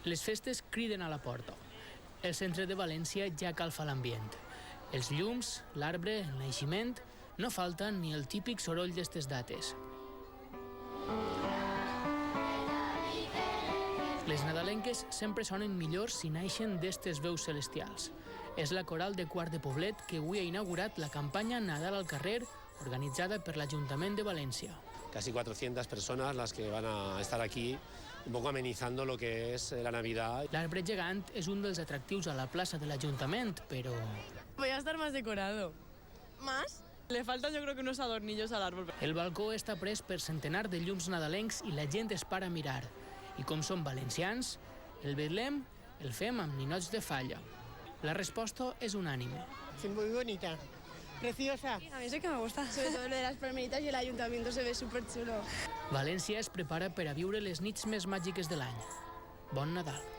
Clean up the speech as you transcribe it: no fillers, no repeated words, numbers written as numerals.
Les festes criden a la porta. El centre de València ja calfa l'ambient. Els llums, l'arbre, el naixement, no falten ni el típic soroll d'estes dates. Les nadalenques sempre sonen millor si naixen d'estes veus celestials. És la coral de Quart de Poblet que avui ha inaugurat la campanya Nadal al carrer, organitzada per l'Ajuntament de València. Casi 400 personas las que van a estar aquí, un poco amenizando lo que es la Navidad. L'arbre gegant és un dels atractius a la plaça de l'Ajuntament, però... Podría estar más decorado. ¿Más? Le faltan yo creo que unos adornillos al árbol. El balcó està pres per centenar de llums nadalencs i la gent es para a mirar. I com som valencians, el Betlem el fem amb ninots de falla. La resposta és unànime. Es muy bonita, preciosa. A mí sí que me gusta. Sobre todo lo de las palmeritas y el ayuntamiento se ve súper chulo. València es prepara per a viure les nits més màgiques de l'any. Bon Nadal.